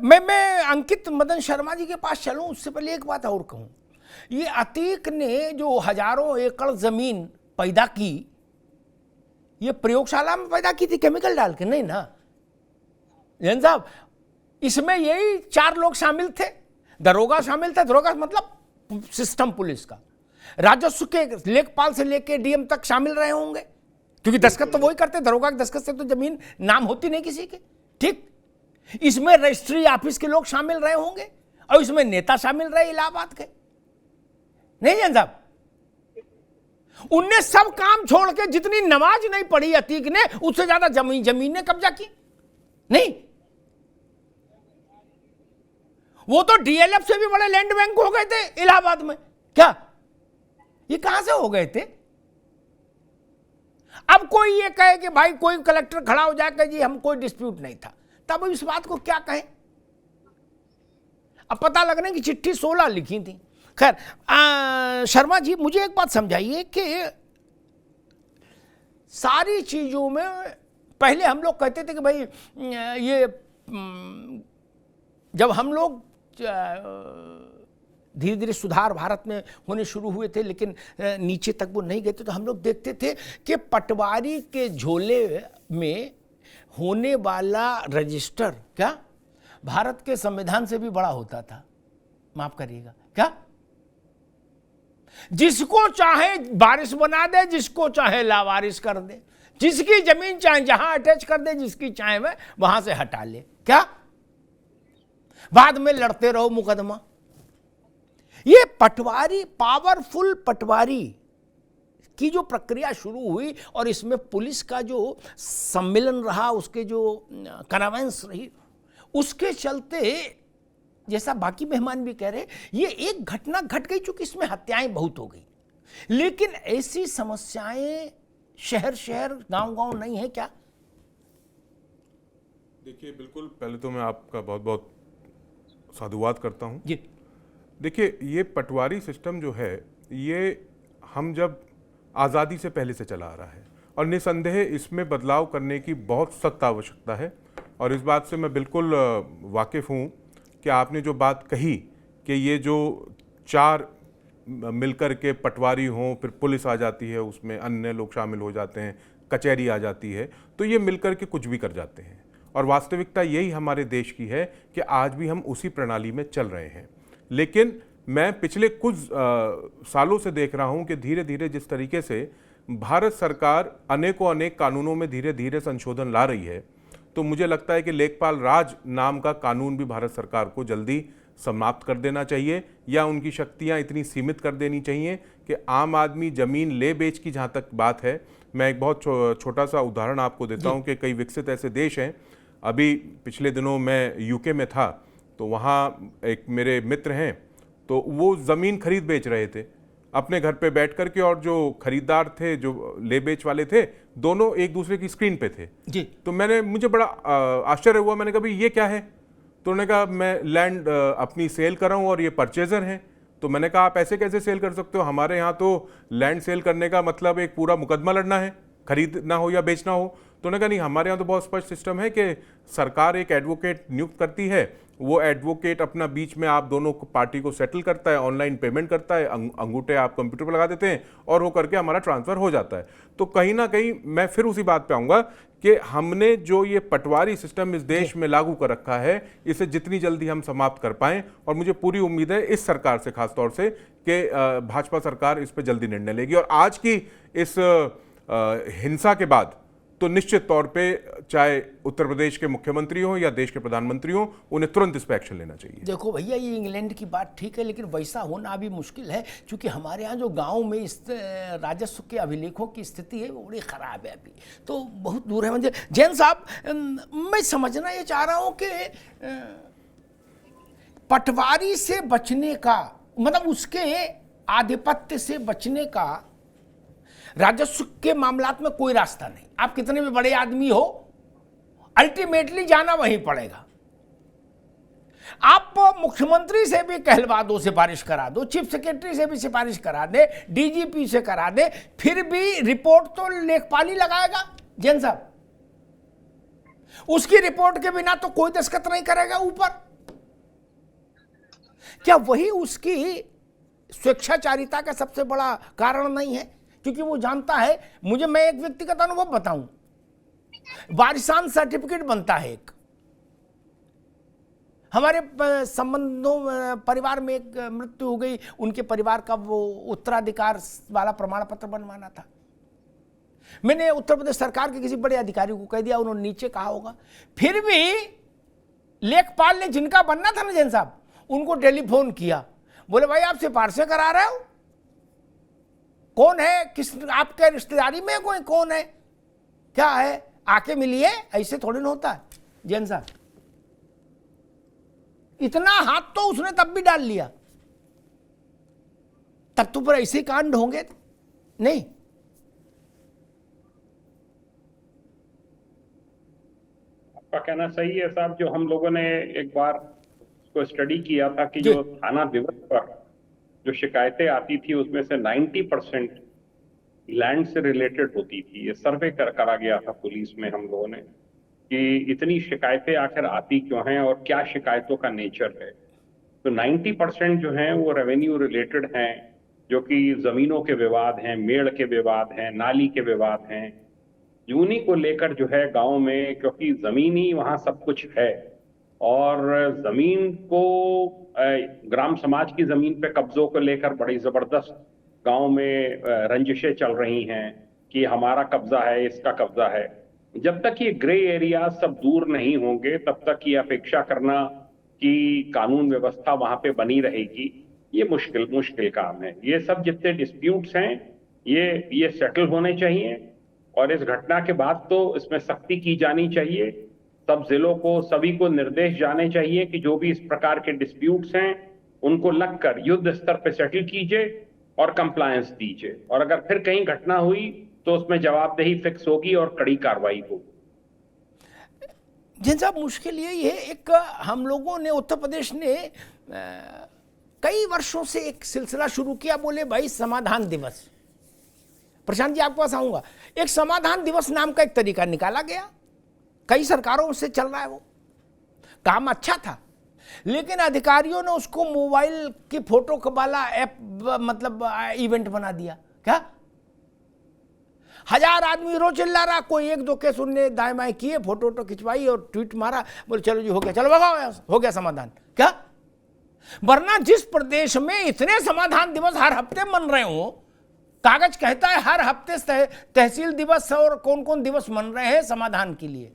मैं अंकित मदन शर्मा जी के पास चलूं उससे पहले एक बात और कहूं। ये अतीक ने जो हजारों एकड़ जमीन पैदा की, ये प्रयोगशाला में पैदा की थी केमिकल डाल के? नहीं ना जैन साहब, इसमें यही 4 लोग शामिल थे। दरोगा शामिल थे, दरोगा मतलब सिस्टम पुलिस का, राजस्व के लेखपाल से लेके डीएम तक शामिल रहे होंगे, क्योंकि दस्तखत तो वही करते, दरोगा के दस्तखत से तो जमीन नाम होती नहीं किसी के। ठीक, इसमें रजिस्ट्री ऑफिस के लोग शामिल रहे होंगे और इसमें नेता शामिल रहे इलाहाबाद के, नहीं जैन साहब? उनने सब काम छोड़ के, जितनी नमाज नहीं पढ़ी अतीक ने, उससे ज्यादा जमीन ने कब्जा की। नहीं, वो तो डीएलएफ से भी बड़े लैंड बैंक हो गए थे इलाहाबाद में। क्या ये कहां से हो गए थे? अब कोई ये कहे कि भाई कोई कलेक्टर खड़ा हो जाए कि जी हम कोई डिस्प्यूट नहीं था, तब इस बात को क्या कहें? अब पता लगने की चिट्ठी 16 लिखी थी। खैर, शर्मा जी मुझे एक बात समझाइए कि सारी चीजों में पहले हम लोग कहते थे कि भाई ये जब हम लोग धीरे धीरे सुधार भारत में होने शुरू हुए थे, लेकिन नीचे तक वो नहीं गए थे, तो हम लोग देखते थे कि पटवारी के झोले में होने वाला रजिस्टर क्या भारत के संविधान से भी बड़ा होता था। माफ करिएगा, क्या जिसको चाहे वारिस बना दे, जिसको चाहे लावारिस कर दे, जिसकी जमीन चाहे जहां अटैच कर दे, जिसकी चाहे वहां से हटा ले, क्या बाद में लड़ते रहो मुकदमा। ये पटवारी, पावरफुल पटवारी की जो प्रक्रिया शुरू हुई और इसमें पुलिस का जो सम्मेलन रहा, उसके जो कन्वेंस रही, उसके चलते जैसा बाकी मेहमान भी कह रहे, ये एक घटना घट गई चूंकि इसमें हत्याएं बहुत हो गई, लेकिन ऐसी समस्याएं शहर शहर गांव गांव नहीं है क्या? देखिए, बिल्कुल, पहले तो मैं आपका बहुत बहुत साधुवाद करता हूं जी। देखिए, ये पटवारी सिस्टम जो है, ये हम जब आज़ादी से पहले से चला आ रहा है और निसंदेह इसमें बदलाव करने की बहुत सख्त आवश्यकता है। और इस बात से मैं बिल्कुल वाकिफ़ हूँ कि आपने जो बात कही कि ये जो 4 मिलकर के पटवारी हों, फिर पुलिस आ जाती है, उसमें अन्य लोग शामिल हो जाते हैं, कचहरी आ जाती है, तो ये मिलकर के कुछ भी कर जाते हैं। और वास्तविकता यही हमारे देश की है कि आज भी हम उसी प्रणाली में चल रहे हैं। लेकिन मैं पिछले कुछ सालों से देख रहा हूं कि धीरे धीरे जिस तरीके से भारत सरकार अनेकों अनेक कानूनों में धीरे धीरे संशोधन ला रही है, तो मुझे लगता है कि लेखपाल राज नाम का कानून भी भारत सरकार को जल्दी समाप्त कर देना चाहिए, या उनकी शक्तियां इतनी सीमित कर देनी चाहिए कि आम आदमी जमीन ले बेच की जहां तक बात है। मैं एक बहुत छोटा सा उदाहरण आपको देता हूं कि कई विकसित ऐसे देश हैं। अभी पिछले दिनों मैं यूके में था, तो वहाँ एक मेरे मित्र हैं, तो वो ज़मीन खरीद बेच रहे थे अपने घर पे बैठ कर के, और जो खरीदार थे, जो ले बेच वाले थे, दोनों एक दूसरे की स्क्रीन पे थे जी। तो मुझे बड़ा आश्चर्य हुआ। मैंने कहा भाई ये क्या है? तो उन्होंने कहा मैं लैंड अपनी सेल कर रहा हूँ और ये परचेजर हैं। तो मैंने कहा आप ऐसे कैसे सेल कर सकते हो? हमारे यहाँ तो लैंड सेल करने का मतलब एक पूरा मुकदमा लड़ना है, खरीदना हो या बेचना हो। तो उन्होंने कहा नहीं, हमारे यहाँ तो बहुत स्पष्ट सिस्टम है कि सरकार एक एडवोकेट नियुक्त करती है, वो एडवोकेट अपना बीच में आप दोनों पार्टी को सेटल करता है, ऑनलाइन पेमेंट करता है, अंगूठे आप कंप्यूटर पर लगा देते हैं और वो करके हमारा ट्रांसफ़र हो जाता है। तो कहीं ना कहीं मैं फिर उसी बात पे आऊँगा कि हमने जो ये पटवारी सिस्टम इस देश में लागू कर रखा है, इसे जितनी जल्दी हम समाप्त कर पाएँ, और मुझे पूरी उम्मीद है इस सरकार से, खासतौर से कि भाजपा सरकार इस पर जल्दी निर्णय लेगी। और आज की इस हिंसा के बाद तो निश्चित तौर पे चाहे उत्तर प्रदेश के मुख्यमंत्री हो या देश के प्रधानमंत्री हो, उन्हें तुरंत इस पर एक्शन लेना चाहिए। देखो भैया, ये इंग्लैंड की बात ठीक है, लेकिन वैसा होना अभी मुश्किल है, क्योंकि हमारे यहाँ जो गांव में इस राजस्व के अभिलेखों की स्थिति है वो बड़ी ख़राब है, अभी तो बहुत दूर है। मुझे जैन साहब, मैं समझना ये चाह रहा हूँ कि पटवारी से बचने का, मतलब उसके आधिपत्य से बचने का राजस्व के मामलात में कोई रास्ता नहीं। आप कितने भी बड़े आदमी हो, अल्टीमेटली जाना वहीं पड़ेगा। आप मुख्यमंत्री से भी कहलवा दो, सिफारिश करा दो, चीफ सेक्रेटरी से भी सिफारिश करा दे, डीजीपी से करा दे, फिर भी रिपोर्ट तो लेखपाल ही लगाएगा जैन साहब। उसकी रिपोर्ट के बिना तो कोई दस्तखत नहीं करेगा ऊपर। क्या वही उसकी स्वेच्छाचारिता का सबसे बड़ा कारण नहीं है? क्योंकि वो जानता है, मैं एक व्यक्तिगत अनुभव बताऊं, वारिसान सर्टिफिकेट बनता है एक, हमारे संबंधों परिवार में एक मृत्यु हो गई, उनके परिवार का वो उत्तराधिकार वाला प्रमाण पत्र बनवाना था। मैंने उत्तर प्रदेश सरकार के किसी बड़े अधिकारी को कह दिया, उन्होंने नीचे कहा होगा, फिर भी लेखपाल ने जिनका बनना था ना जैन साहब, उनको टेलीफोन किया, बोले भाई आप सिफारिश से करा रहे हो, कौन है, किस आपके रिश्तेदारी में कोई कौन है, क्या है, आके मिलिए। ऐसे थोड़ी ना होता है जैन साहब। इतना हाथ तो उसने तब भी डाल लिया, तब तो पर ऐसे कांड होंगे नहीं। आपका कहना सही है साहब। जो हम लोगों ने एक बार उसको स्टडी किया था कि जो थाना दिवस पर जो शिकायतें आती थी उसमें से 90% लैंड से रिलेटेड होती थी। ये सर्वे करा गया था पुलिस में हम लोगों ने कि इतनी शिकायतें आखिर आती क्यों हैं और क्या शिकायतों का नेचर है। तो 90% जो हैं वो रेवेन्यू रिलेटेड हैं, जो कि जमीनों के विवाद हैं, मेड़ के विवाद हैं, नाली के विवाद हैं, यूनी को लेकर जो है गांव में, क्योंकि जमीन ही वहां सब कुछ है और जमीन को ग्राम समाज की जमीन पे कब्जों को लेकर बड़ी जबरदस्त गांव में रंजिशें चल रही हैं कि हमारा कब्जा है, इसका कब्जा है। जब तक ये ग्रे एरिया सब दूर नहीं होंगे तब तक ये अपेक्षा करना कि कानून व्यवस्था वहां पे बनी रहेगी, ये मुश्किल काम है। ये सब जितने डिस्प्यूट्स हैं ये सेटल होने चाहिए और इस घटना के बाद तो इसमें सख्ती की जानी चाहिए। सब जिलों को, सभी को निर्देश जाने चाहिए कि जो भी इस प्रकार के डिस्प्यूट्स हैं उनको लगकर युद्ध स्तर पे सेटल कीजिए और कंप्लायंस दीजिए, और अगर फिर कहीं घटना हुई तो उसमें जवाबदेही फिक्स होगी और कड़ी कार्रवाई होगी। जैन साहब, मुश्किल यही है, एक हम लोगों ने, उत्तर प्रदेश ने कई वर्षों से एक सिलसिला शुरू किया, बोले भाई समाधान दिवस। प्रशांत जी आपके पास आऊंगा, एक समाधान दिवस नाम का एक तरीका निकाला गया, कई सरकारों से चल रहा है, वो काम अच्छा था, लेकिन अधिकारियों ने उसको मोबाइल की फोटो वाला ऐप मतलब इवेंट बना दिया। क्या 1000 आदमी रो चिल्ला रहा, कोई एक दो केस उनने दाएं बाएं किए, फोटो खिंचवाई और ट्वीट मारा, बोले चलो जी हो गया, चलो भगाओ, हो गया समाधान। क्या, वरना जिस प्रदेश में इतने समाधान दिवस हर हफ्ते मन रहे हो, कागज कहता है हर हफ्ते तहसील दिवस और कौन कौन दिवस मन रहे हैं समाधान के लिए,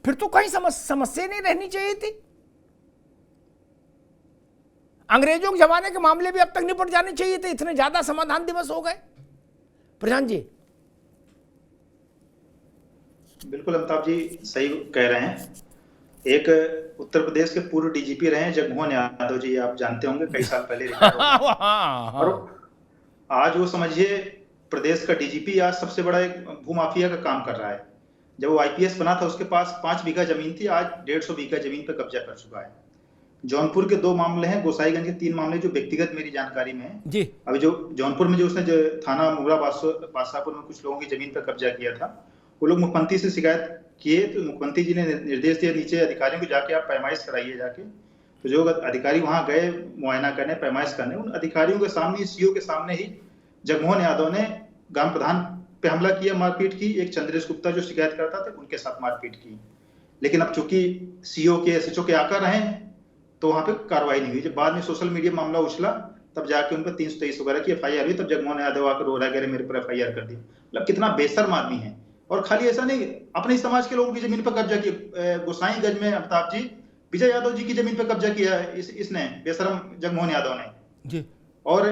फिर तो कहीं समस्या नहीं रहनी चाहिए थी। अंग्रेजों के जमाने के मामले भी अब तक निपट जाने चाहिए थे, इतने ज्यादा समाधान दिवस हो गए। प्रशांत जी। बिल्कुल अमिताभ जी सही कह रहे हैं। एक उत्तर प्रदेश के पूर्व डीजीपी रहे हैं जगमोहन यादव जी, आप जानते होंगे, कई साल पहले और आज वो समझिए प्रदेश का डीजीपी, आज सबसे बड़ा एक भूमाफिया का काम कर रहा है। जब वो आईपीएस बना था उसके पास 5 बीघा जमीन थी, आज 150 बीघा जमीन पर कब्जा कर चुका है। जौनपुर के 2 मामले हैं, गोसाईगंज के 3 मामले जो व्यक्तिगत मेरी जानकारी में है जी। अभी जो जौनपुर में जो उसने जो थाना मुगरा बादशाहपुर में कुछ लोगों की जमीन पर कब्जा किया था, वो लोग मुख्यमंत्री से शिकायत किए तो मुख्यमंत्री जी ने निर्देश दिया नीचे अधिकारियों को जाके आप पैमाइश कराइए जाके। तो जो अधिकारी वहां गए मुआयना करने, पैमाइश करने, उन अधिकारियों के सामने, सीओ के सामने ही जगमोहन यादव ने ग्राम प्रधान पे हमला किया, मारपीट की। एक चंद्रेश गुप्ता जो शिकायत करता था उनके साथ मारपीट की। लेकिन अब चूंकि सीओ के एसएचओ के आकर रहे तो वहां पे कार्रवाई नहीं हुई। जब बाद में सोशल मीडिया मामला उछला तब जाके उन पर 323 वगैरह की एफआईआर हुई, तब जगमोहन यादव आकर रो रहा, मेरे पर एफआईआर कर दी। मतलब कितना बेशर्म आदमी है। और खाली ऐसा नहीं, अपने समाज के लोगों की जमीन पर कब्जा किया। गोसाईगंज में अमिताभ जी विजय यादव जी की जमीन पर कब्जा किया इसने, बेशरम जगमोहन यादव ने जी। और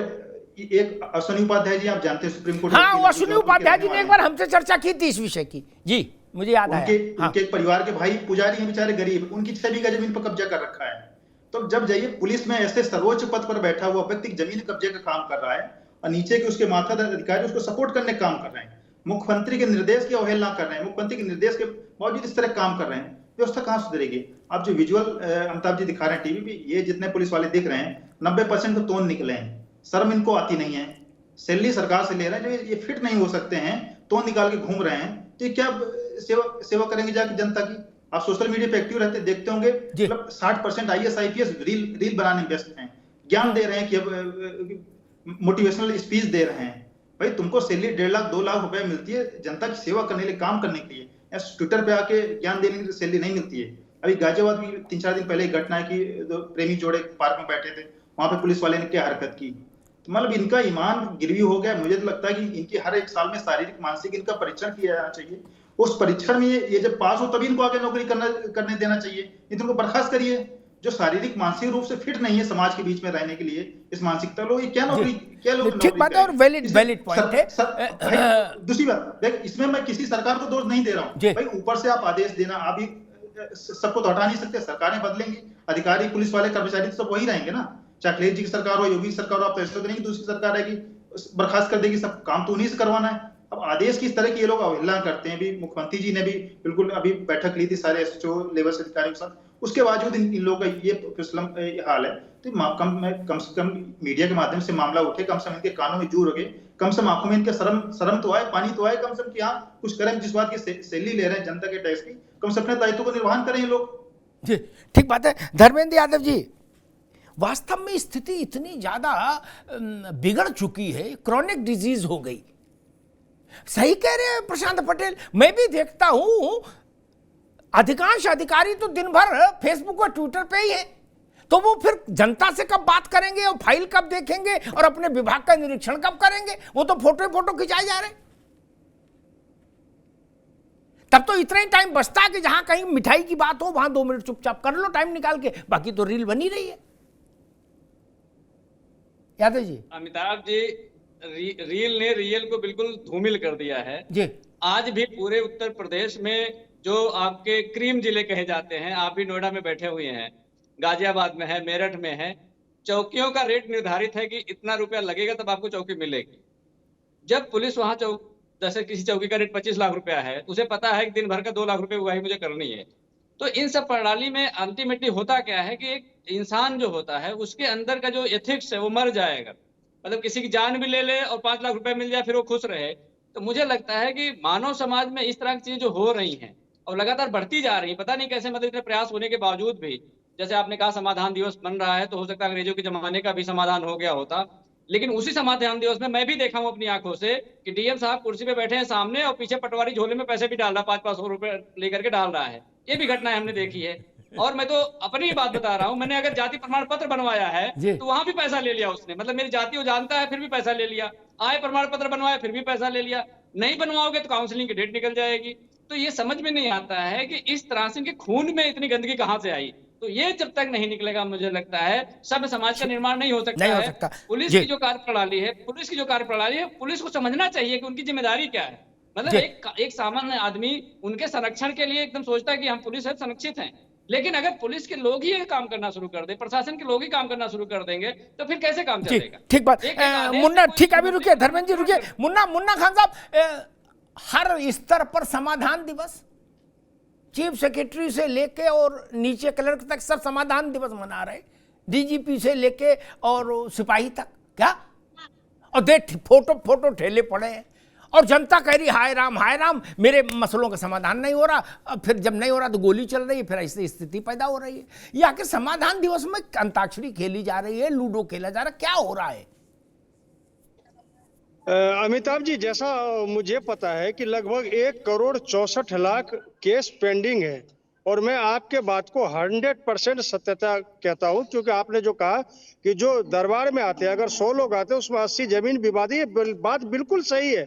एक अश्विनी उपाध्याय जी, आप जानते हैं सुप्रीम कोर्ट, हाँ, अश्विनी उपाध्याय जी ने एक बार हमसे चर्चा की थी इस विषय की जी, मुझे याद है। उनके परिवार के भाई पुजारी हैं बेचारे गरीब, उनकी 6 बीघा जमीन पर कब्जा कर रखा है। तो जब जाइए पुलिस में ऐसे सर्वोच्च पद पर बैठा हुआ व्यक्ति जमीन कब्जे का काम कर रहा है और नीचे के उसके माथादार अधिकारी उसको सपोर्ट करने का काम कर रहे हैं, मुख्यमंत्री के निर्देश की अवहेलना कर रहे हैं, मुख्यमंत्री के निर्देश के बावजूद इस तरह काम कर रहे हैं, व्यवस्था कहां सुधरेगी। आप जो विजुअल अमिताभ जी दिखा रहे हैं टीवी पे, ये जितने पुलिस वाले दिख रहे हैं 90% तो तोन निकले हैं, शर्म इनको आती नहीं है, सैलरी सरकार से ले रहे हैं, जो ये फिट नहीं हो सकते हैं, तोन निकाल के घूम रहे हैं, तो क्या सेवा करेंगे जाके जनता की। आप सोशल मीडिया पे एक्टिव रहते देखते होंगे, जी। मतलब 60% IAS IPS रील बनाने में व्यस्त हैं, ज्ञान दे रहे हैं कि मोटिवेशनल स्पीच दे रहे हैं। भाई तुमको सैलरी 1.5 लाख 2 लाख रुपए मिलती है जनता की सेवा करने के लिए, काम करने के लिए, या ट्विटर पे आके ज्ञान देने के लिए सैलरी नहीं मिलती है। अभी गाजियाबाद में 3-4 दिन पहले एक घटना है कि दो प्रेमी जोड़े पार्क में बैठे थे, वहां पे पुलिस वाले ने क्या हरकत की। तो मतलब इनका ईमान गिरवी हो गया। मुझे तो लगता है कि इनकी हर एक साल में शारीरिक मानसिक इनका परीक्षण किया जाना चाहिए। उस परीक्षण में ये जब पास हो तभी इनको आगे नौकरी करने देना चाहिए, नहीं तो उनको बर्खास्त करिए। जो शारीरिक मानसिक रूप से फिट नहीं है समाज के बीच में रहने के लिए, इस मानसिकता लोग, ये क्या नौकरी, क्या लोग ठीक बात है और वैलिड पॉइंट है। दूसरी बात देख, इसमें मैं किसी सरकार को दोष नहीं दे रहा हूँ भाई, ऊपर से आप आदेश देना, आप भी सबको तो हटा नहीं सकते, सरकारें बदलेंगी, अधिकारी पुलिस वाले कर्मचारी तो सब वही रहेंगे ना, चाहे अखिलेश जी की सरकार हो, योगी सरकार हो, आप ऐसे तो नहीं दूसरी सरकार आएगी बर्खास्त कर देगी, सब काम तो उन्हीं से करवाना है। अब आदेश किस तरह की ये लोग अवहेलना करते हैं। भी मुख्यमंत्री जी ने भी बिल्कुल अभी बैठक ली थी सारे एसएचओ लेवल से अधिकारियों के साथ, उसके बावजूद इन लोगों का ये हाल है। तो कम से कम मीडिया के माध्यम से मामला उठे, कम से कम इनके कानों में जू रगे, कम से कम आंखों में इनके शर्म तो आए, पानी तो आए कम से कम कि हाँ कुछ करें। जिस बात की सैलरी ले रहे हैं जनता के टैक्स की, कम से अपने दायित्व को निर्वहन करें ये लोग। जी ठीक बात है। धर्मेंद्र यादव जी, वास्तव में स्थिति इतनी ज्यादा बिगड़ चुकी है, क्रॉनिक डिजीज हो गई। सही कह रहे हैं प्रशांत पटेल, मैं भी देखता हूं अधिकांश अधिकारी तो दिन भर फेसबुक और ट्विटर पे ही है, तो वो फिर जनता से कब बात करेंगे और फाइल कब देखेंगे और अपने विभाग का निरीक्षण कब करेंगे? वो तो फोटो खिंचाए जा रहे हैं। तब तो इतना ही टाइम बचता है कि जहां कहीं मिठाई की बात हो वहां 2 मिनट चुपचाप कर लो टाइम निकाल के, बाकी तो रील बनी रही है। यादव जी, अमिताभ जी, रील ने रियल को बिल्कुल धूमिल कर दिया है जी। आज भी पूरे उत्तर प्रदेश में जो आपके क्रीम जिले कहे जाते हैं, आप भी नोएडा में बैठे हुए हैं, गाजियाबाद में है, मेरठ में है, चौकियों का रेट निर्धारित है कि इतना रुपया लगेगा तब आपको चौकी मिलेगी। जब पुलिस वहां जैसे किसी चौकी का रेट 25 लाख रुपया है, उसे पता है कि दिन भर का 2 लाख रुपए उगाही मुझे करनी है। तो इन सब प्रणाली में अल्टीमेटली होता क्या है कि एक इंसान जो होता है उसके अंदर का जो एथिक्स है वो मर जाएगा। मतलब किसी की जान भी ले ले और 5 लाख रुपए मिल जाए फिर वो खुश रहे। तो मुझे लगता है कि मानव समाज में इस तरह की चीजें जो हो रही हैं और लगातार बढ़ती जा रही है, पता नहीं कैसे, मतलब इतने प्रयास होने के बावजूद भी, जैसे आपने कहा समाधान दिवस बन रहा है, तो हो सकता है अंग्रेजों के जमाने का भी समाधान हो गया होता, लेकिन उसी समाधान दिवस में मैं भी देखा हूं अपनी आंखों से कि डीएम साहब कुर्सी पे बैठे हैं सामने और पीछे पटवारी झोले में पैसे भी डाल रहा, 500 रुपए लेकर के डाल रहा है। ये भी घटनाएं हमने देखी है। और मैं तो अपनी ही बात बता रहा हूं, मैंने अगर जाति प्रमाण पत्र बनवाया है तो वहां भी पैसा ले लिया उसने, मतलब मेरी जाति वो जानता है फिर भी पैसा ले लिया, आय प्रमाण पत्र बनवाया फिर भी पैसा ले लिया, नहीं बनवाओगे तो काउंसलिंग की डेट निकल जाएगी। तो ये समझ में नहीं आता है कि इस तरह से इनके खून में इतनी गंदगी कहां से आई। तो ये जब तक नहीं निकलेगा मुझे लगता है सब समाज का निर्माण नहीं हो सकता। पुलिस की जो कार्यप्रणाली है, पुलिस को समझना चाहिए कि उनकी जिम्मेदारी क्या है। मतलब एक सामान्य आदमी उनके संरक्षण के लिए एकदम सोचता है कि हम पुलिस है, संरक्षित हैं, लेकिन अगर पुलिस के लोग ही काम करना शुरू कर दे, प्रशासन के लोग ही काम करना शुरू कर देंगे तो फिर कैसे काम चलेगा? ठीक बात। मुन्ना, ठीक, अभी रुकिए धर्मेंद्र जी, रुकिए। मुन्ना खान साहब, हर स्तर पर समाधान दिवस, चीफ सेक्रेटरी से लेके और नीचे क्लर्क तक सब समाधान दिवस मना रहे, डीजीपी से लेके और सिपाही तक, क्या? और देख फोटो ठेले पड़े हैं और जनता कह रही हाय राम मेरे मसलों का समाधान नहीं हो रहा। फिर जब नहीं हो रहा तो गोली चल रही है, फिर ऐसी स्थिति पैदा हो रही है। ये आखिर समाधान दिवस में अंताक्षरी खेली जा रही है, लूडो खेला जा रहा है, क्या हो रहा है? अमिताभ जी, जैसा मुझे पता है कि लगभग 1,64,00,000 केस पेंडिंग है और मैं आपके बात को 100% सत्यता कहता हूं, क्योंकि आपने जो कहा कि जो दरबार में आते हैं अगर 100 लोग आते हैं उसमें 80 जमीन विवाद है, ये बात बिल्कुल सही है।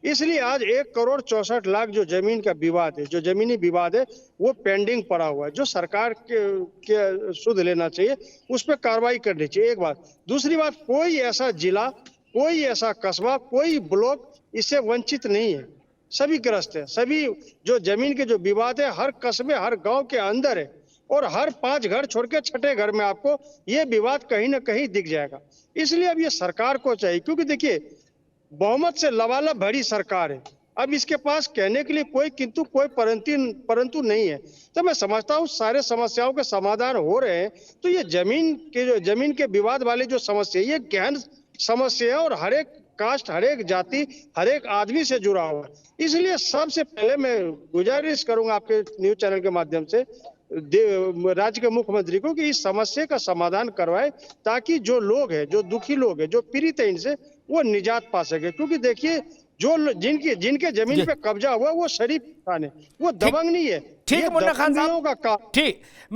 इसलिए आज 1,64,00,000 जो जमीन का विवाद है, जो जमीनी विवाद है, वो पेंडिंग पड़ा हुआ है, जो सरकार के सुध लेना चाहिए, उस पर कार्रवाई करनी चाहिए। एक बात। दूसरी बात, कोई ऐसा जिला, कोई ऐसा कस्बा, कोई ब्लॉक इससे वंचित नहीं है, सभी ग्रस्त है। सभी जो जमीन के जो विवाद है हर कस्बे हर गांव के अंदर है और हर 5 घर छोड़ के 6ठे घर में आपको ये विवाद कहीं ना कहीं दिख जाएगा। इसलिए अब ये सरकार को चाहिए, क्योंकि देखिए बहुमत से लबालब भरी सरकार है, अब इसके पास कहने के लिए कोई किंतु कोई परंतु नहीं है। तो मैं समझता हूँ सारे समस्याओं के समाधान हो रहे हैं। तो ये जमीन के विवाद वाली जो समस्या, ये गहन समस्या है और हर एक कास्ट, हर एक जाति, हर एक आदमी से जुड़ा हुआ है। इसलिए सबसे पहले मैं गुजारिश करूंगा आपके न्यूज चैनल के माध्यम से राज्य के मुख्यमंत्री को कि इस समस्या का समाधान करवाए, ताकि जो लोग हैं, जो दुखी लोग हैं, जो पीड़ित है, इनसे वो निजात पा सके। क्योंकि देखिए, जो जिनके जमीन पे कब्जा हुआ वो शरीफ इंसान है, वो दबंग नहीं है। ठीक ये है मुन्ना खान दबंगियों साहब, का काम ठीक।